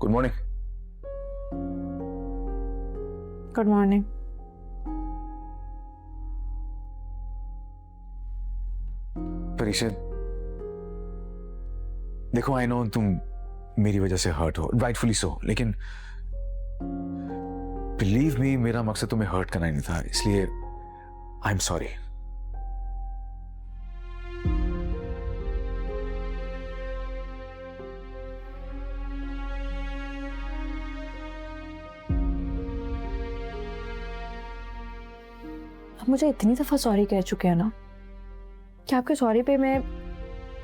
Good morning. Good morning. परीक्षा, देखो I know तुम मेरी वजह से हर्ट हो, राइटफुली सो, लेकिन बिलीव मी मेरा मकसद तुम्हें हर्ट करना ही नहीं था, इसलिए आई एम सॉरी। आप मुझे इतनी दफा सॉरी कह चुके हैं ना कि आपके सॉरी पे मैं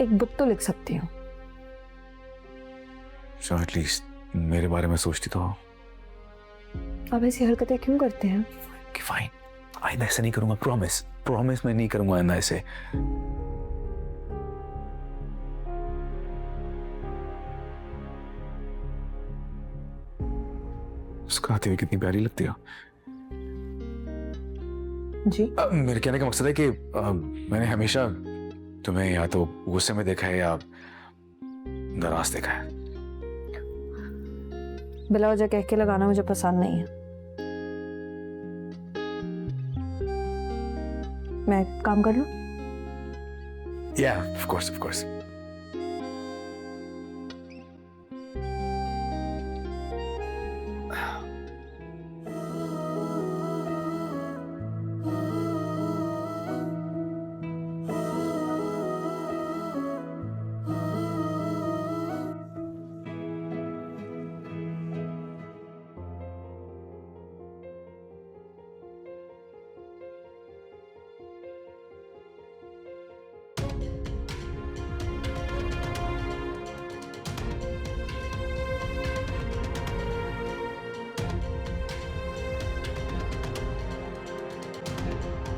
एक बुक तो लिख सकती हूँ। सो एटलीस्ट मेरे बारे में सोचती तो हो। आप ऐसी हरकतें क्यों करते हैं? कि फाइन, आइंदा ऐसा नहीं करूंगा, प्रॉमिस प्रॉमिस मैं नहीं करूंगा आइंदा ऐसे। उसको आते हुए कितनी प्यारी लगती हो। जी? मेरे कहने का मकसद है कि मैंने हमेशा तुम्हें या तो गुस्से में देखा है या नाराज देखा है। बिला वजह कह के लगाना मुझे पसंद नहीं है। मैं काम कर लूं? Yeah, of course, of course.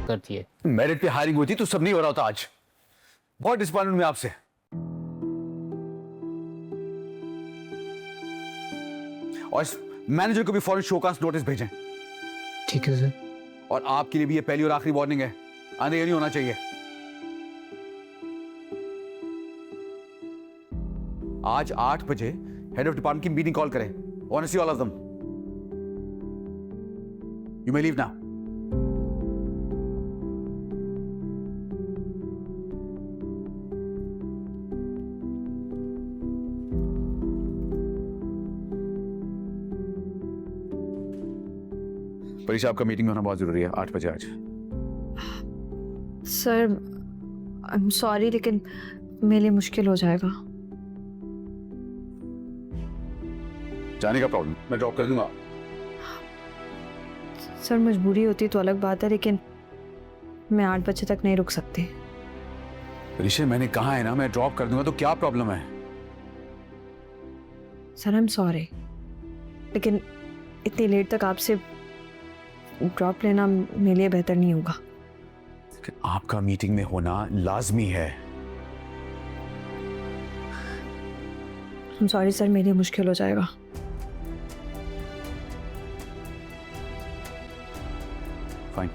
करती है। मेरिट पे हायरिंग हुई थी तो सब नहीं हो रहा होता आज। बहुत डिसअपॉइंटमेंट में आपसे। और इस मैनेजर को भी फौरन शोकास नोटिस भेजें। ठीक है सर। और आपके लिए भी ये पहली और आखिरी वार्निंग है, आगे ये नहीं होना चाहिए। आज 8 बजे हेड ऑफ डिपार्टमेंट की मीटिंग कॉल करें। Want to see all of them. You may leave now. परीक्षा, आपका मीटिंग में होना बहुत जरूरी है, 8 बजे आज। सर आई एम सॉरी, लेकिन मेरे लिए मुश्किल हो जाएगा। जाने का प्रॉब्लम मैं ड्रॉप कर दूंगा। सर मजबूरी होती तो अलग बात है, लेकिन मैं 8 बजे तक नहीं रुक सकती। ऋषि, मैंने कहा है ना मैं ड्रॉप कर दूंगा, तो क्या प्रॉब्लम है? सर आई एम सॉरी, लेकिन इतनी लेट तक आपसे ड्रॉप लेना मेरे लिए बेहतर नहीं होगा। आपका मीटिंग में होना लाजमी है। I'm सॉरी सर, मेरे लिए मुश्किल हो जाएगा। फाइन,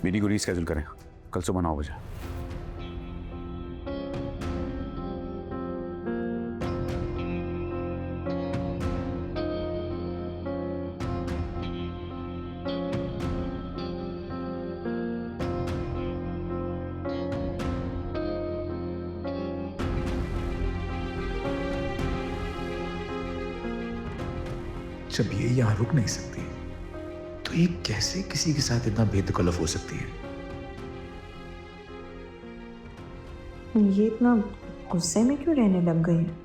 मीटिंग को रीस्केड्यूल करें, कल सुबह 9 बजे। जब ये यहाँ रुक नहीं सकती तो ये कैसे किसी के साथ इतना बेतकल्लफ हो सकती है? ये इतना गुस्से में क्यों रहने लग गई है?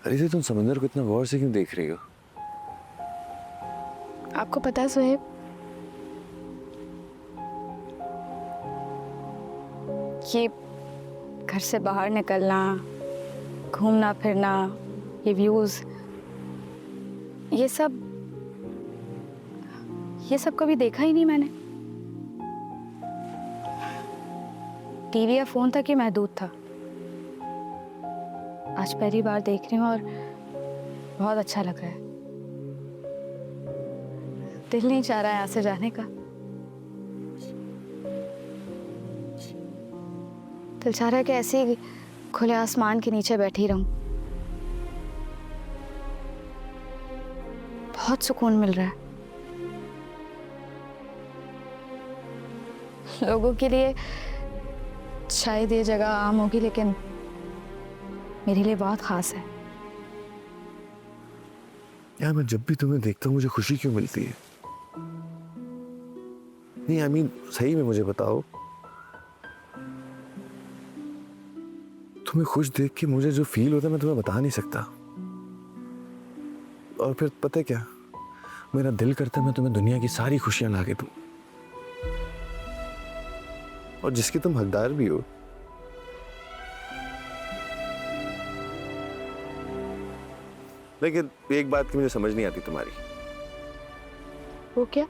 अरे तुम समंदर को इतना गौर से क्यों देख रही हो? आपको पता है सुहेब, ये घर से बाहर निकलना, घूमना फिरना, ये व्यूज, ये सब कभी देखा ही नहीं मैंने। टीवी या फोन तक ही महदूद था। आज पहली बार देख रही हूँ और बहुत अच्छा लग रहा है। दिल नहीं चाह रहा है यहाँ से जाने का। दिल चाह रहा है कि ऐसे ही खुले आसमान के नीचे बैठी रहूं। बहुत सुकून मिल रहा है। लोगों के लिए शायद ये जगह आम होगी, लेकिन मेरे लिए बहुत खास है। यार मैं जब भी तुम्हें देखता हूँ मुझे खुशी क्यों मिलती है? नहीं आई मीन सही में मुझे बताओ, तुम्हें खुश देख के मुझे जो फील होता है मैं तुम्हें बता नहीं सकता। और फिर पता है क्या, मेरा दिल करता है मैं तुम्हें दुनिया की सारी खुशियां ला के दूं, और जिसके तुम हकदार भी हो। लेकिन एक बात की मुझे समझ नहीं आती तुम्हारी। वो क्या?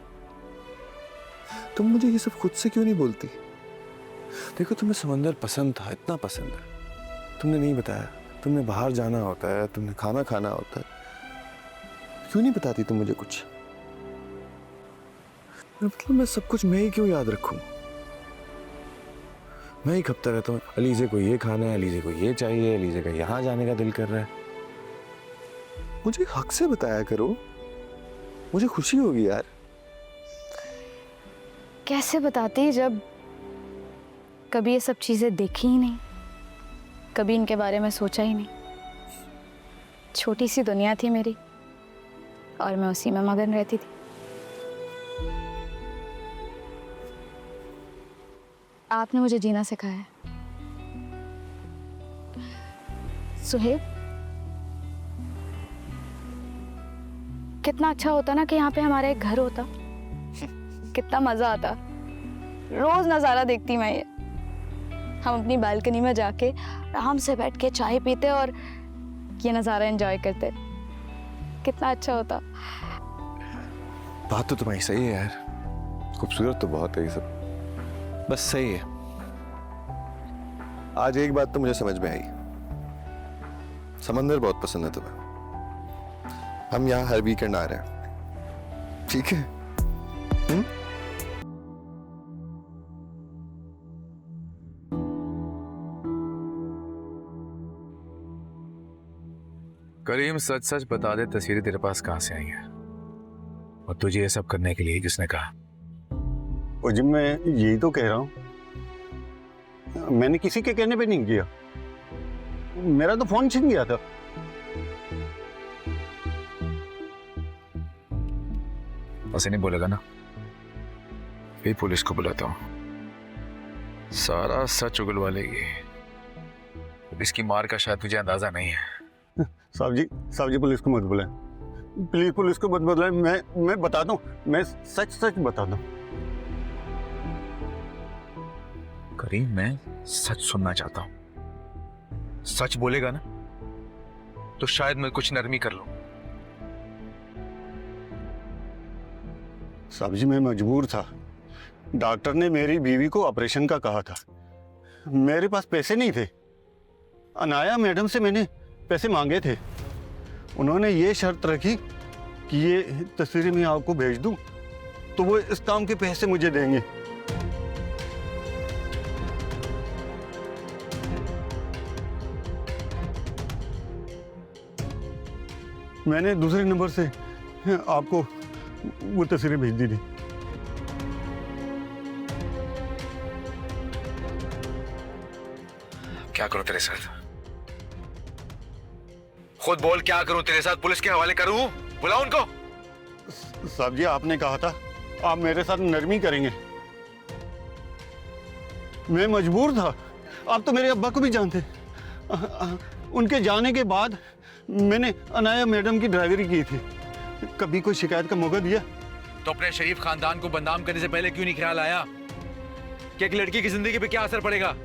तुम मुझे ये सब खुद से क्यों नहीं बोलती? देखो तुम्हें समंदर पसंद था, इतना पसंद है, तुमने नहीं बताया। तुमने बाहर जाना होता है, तुमने खाना खाना होता है, क्यों नहीं बताती तुम मुझे कुछ? मतलब मैं सब कुछ मैं ही क्यों याद रखूं? मैं ही खपता रहता हूँ, अलीज़े को ये खाना है, अलीज़े को ये चाहिए, अलीज़े का यहाँ जाने का दिल कर रहा है। मुझे हक से बताया करो, मुझे खुशी होगी यार। कैसे बताती जब कभी ये सब चीजें देखी ही नहीं, कभी इनके बारे में सोचा ही नहीं। छोटी सी दुनिया थी मेरी और मैं उसी में मगन रहती थी। आपने मुझे जीना सिखाया है सुहेब। कितना अच्छा होता ना कि यहाँ पे हमारा एक घर होता, कितना मजा आता। रोज नजारा देखती मैं ये। हम अपनी बालकनी में जाके आराम से बैठ के चाय पीते और ये नजारा एंजॉय करते। कितना अच्छा होता। बात तो तुम्हारी सही है यार, खूबसूरत तो बहुत है ये सब, बस सही है। आज एक बात तो मुझे समझ में आई, समंदर बहुत पसंद है तुम्हें। हम यहाँ हर वीकेंड आ रहे हैं, ठीक है? करीम सच सच बता दे, तस्वीरें तेरे पास कहां से आई हैं? और तुझे ये सब करने के लिए किसने कहा? और जब मैं यही तो कह रहा हूँ, मैंने किसी के कहने पे नहीं किया। मेरा तो फोन छिन गया था। ऐसे नहीं बोलेगा ना, फिर पुलिस को बुलाता हूँ, सारा सच उगलवा लेगी। इसकी मार का शायद तुझे अंदाजा नहीं है। साहब जी पुलिस को मत बुलाएं, प्लीज पुलिस को मत बुलाएं। मैं बताता हूँ, मैं सच सच बताता हूँ। करीम मैं सच सुनना चाहता हूँ। सच बोलेगा ना तो शायद मैं कुछ नरमी कर लूं। साहब जी मैं मजबूर था। डॉक्टर ने मेरी बीवी को ऑपरेशन का कहा था, मेरे पास पैसे नहीं थे। अनाया मैडम से मैंने पैसे मांगे थे। उन्होंने ये शर्त रखी कि ये तस्वीरें मैं आपको भेज दूं तो वो इस काम के पैसे मुझे देंगे। मैंने दूसरे नंबर से आपको वो तस्वीरें भेज दी थी। क्या करूं तेरे साथ? खुद बोल, क्या करूं तेरे साथ? पुलिस के हवाले करूं? बुलाओ उनको। साहब जी आपने कहा था आप मेरे साथ नरमी करेंगे। मैं मजबूर था। आप तो मेरे अब्बा को भी जानते। उनके जाने के बाद मैंने अनाया मैडम की ड्राइवरी की थी। कभी कोई शिकायत का मौका दिया? तो अपने शरीफ खानदान को बदनाम करने से पहले क्यों नहीं ख्याल आया कि एक लड़की की जिंदगी पे क्या असर पड़ेगा?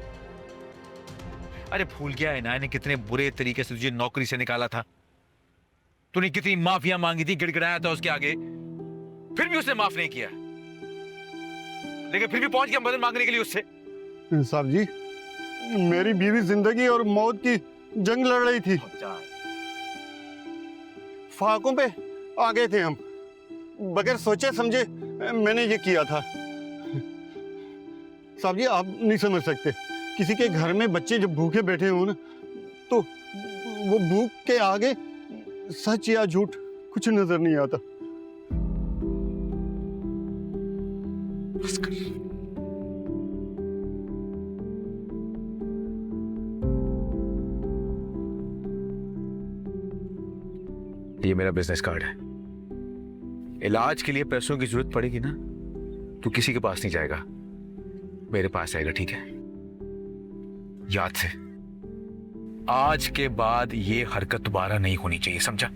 अरे भूल गया है ना, इन्हें कितने बुरे तरीके से तुझे नौकरी से निकाला था। तूने कितनी माफिया मांगी थी, गिड़गिड़ाया था उसके आगे, फिर भी उसने माफ नहीं किया। लेकिन फिर भी पहुंच गया मदद मांगने के लिए उससे। साहब जी मेरी बीवी जिंदगी और मौत की जंग लड़ रही थी। फाकों पे आ गए थे हम, बगैर सोचे समझे मैंने ये किया था। साहब जी, आप नहीं समझ सकते, किसी के घर में बच्चे जब भूखे बैठे हो ना, तो वो भूख के आगे सच या झूठ कुछ नजर नहीं आता। बस कर। ये मेरा बिजनेस कार्ड है। इलाज के लिए पैसों की जरूरत पड़ेगी ना, तो किसी के पास नहीं जाएगा, मेरे पास आएगा, ठीक है? याद से, आज के बाद ये हरकत दोबारा नहीं होनी चाहिए, समझा?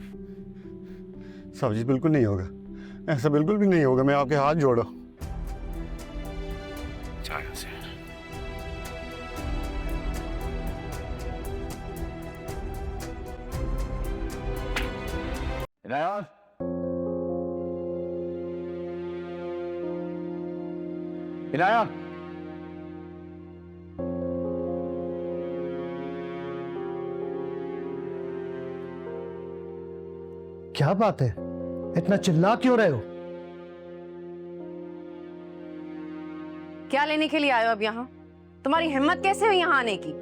साहब जी बिल्कुल नहीं होगा, ऐसा बिल्कुल भी नहीं होगा। मैं आपके हाथ जोड़ा। चाहे से इनायत, इनायत, क्या बात है, इतना चिल्ला क्यों रहे हो? क्या लेने के लिए आए हो अब यहाँ? तुम्हारी हिम्मत कैसे हुई यहाँ आने की?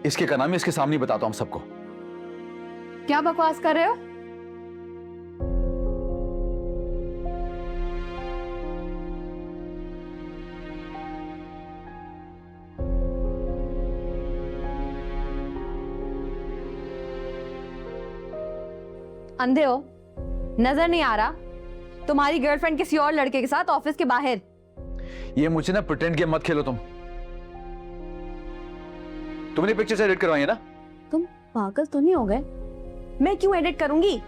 इसके का नाम है, इसके सामने बताता हूं हम सबको। क्या बकवास कर रहे हो? अंधे हो? नजर नहीं आ रहा? तुम्हारी गर्लफ्रेंड किसी और लड़के के साथ ऑफिस के बाहर। ये मुझे ना प्रिटेंड गेम मत खेलो। तुमने पिक्चर एडिट करवाई है ना? तुम पागल तो नहीं हो गए? मैं क्यों एडिट करूंगी?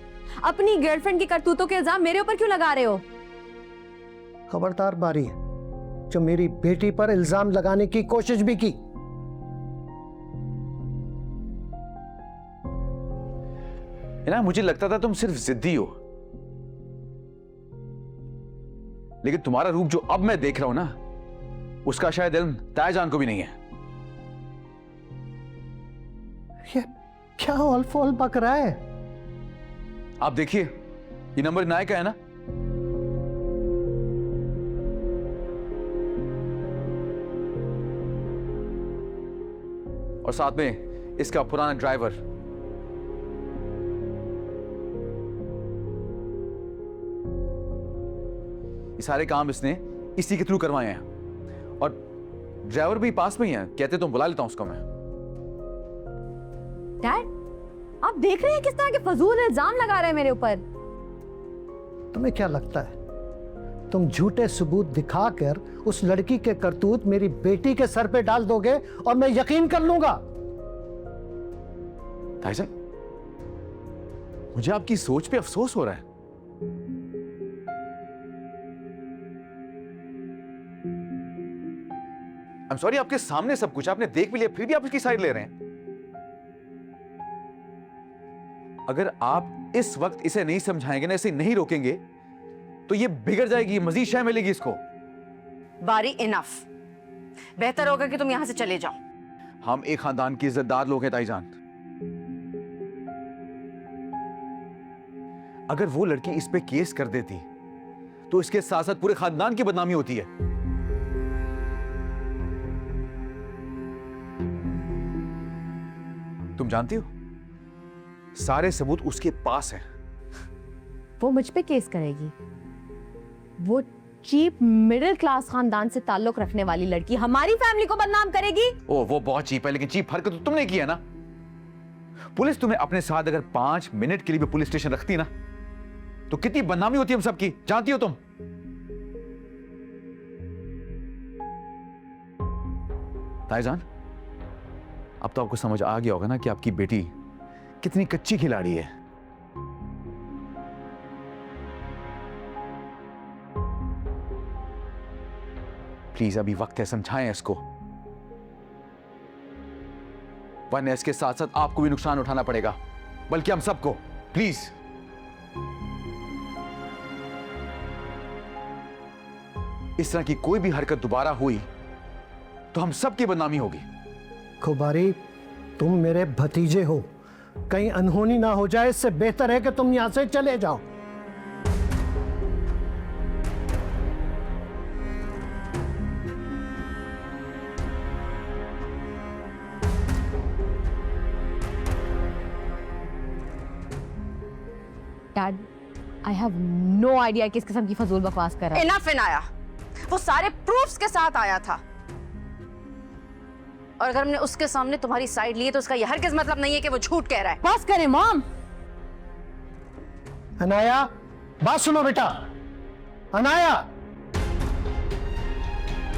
अपनी गर्लफ्रेंड की करतूतों के इल्जाम मेरे ऊपर क्यों लगा रहे हो? खबरदार बारी, जो मेरी बेटी पर इल्जाम लगाने की कोशिश भी की। ना, मुझे लगता था तुम सिर्फ जिद्दी हो, लेकिन तुम्हारा रूप जो अब मैं देख रहा हूं ना, उसका शायद इल्म ताईजान को भी नहीं है। ये क्या ऑल फॉल बक रहा है? आप देखिए, ये नंबर इनायत का है ना? और साथ में इसका पुराना ड्राइवर। ये सारे काम इसने इसी के थ्रू करवाए हैं, और ड्राइवर भी पास में ही है। कहते तुम बुला लेता हूं उसको मैं। डैड, आप देख रहे हैं किस तरह के फजूल इल्जाम लगा रहे हैं मेरे ऊपर? तुम्हें क्या लगता है तुम झूठे सबूत दिखाकर उस लड़की के करतूत मेरी बेटी के सर पे डाल दोगे और मैं यकीन कर लूंगा? ताईजान, मुझे आपकी सोच पे अफसोस हो रहा है। I'm sorry, आपके सामने सब कुछ आपने देख भी लिया, फिर भी आप उसकी साइड ले रहे हैं। अगर आप इस वक्त इसे नहीं समझाएंगे ना, इसे नहीं रोकेंगे, तो ये बिगड़ जाएगी, मजीद शय मिलेगी इसको। बारी, इनफ। बेहतर होगा कि तुम यहां से चले जाओ। हम एक खानदान के इज्जतदार लोग हैं ताईजान। अगर वो लड़की इस पे केस कर देती, तो इसके साथ साथ पूरे खानदान की बदनामी होती है। तुम जानती हो, सारे सबूत उसके पास हैं। वो मुझ पे केस करेगी? वो चीप मिडिल क्लास खानदान से ताल्लुक रखने वाली लड़की हमारी फैमिली को बदनाम करेगी? ओ, वो बहुत चीप है, लेकिन चीप हरकत तो तुमने की है ना। पुलिस तुम्हें अपने साथ अगर 5 मिनट के लिए भी पुलिस स्टेशन रखती ना, तो कितनी बदनामी होती है हम सबकी, जानती हो तुम? ताईजान, अब तो आपको समझ आ गया होगा ना कि आपकी बेटी कितनी कच्ची खिलाड़ी है। प्लीज अभी वक्त है, समझाएं इसको, वरना इसके साथ साथ आपको भी नुकसान उठाना पड़ेगा, बल्कि हम सबको। प्लीज। इस तरह की कोई भी हरकत दोबारा हुई तो हम सबकी बदनामी होगी। खुबारी, तुम मेरे भतीजे हो, कहीं अनहोनी ना हो जाए, इससे बेहतर है कि तुम यहां से चले जाओ। Dad, I have no idea किस किस्म की फजूल बकवास कर रहा है। इनफ इनाया, वो सारे प्रूफ्स के साथ आया था, और अगर हमने उसके सामने तुम्हारी साइड ली तो उसका यह हरगिज मतलब नहीं है कि वो झूठ कह रहा है। बस करें मॉम। अनाया, बात सुनो बेटा। अनाया,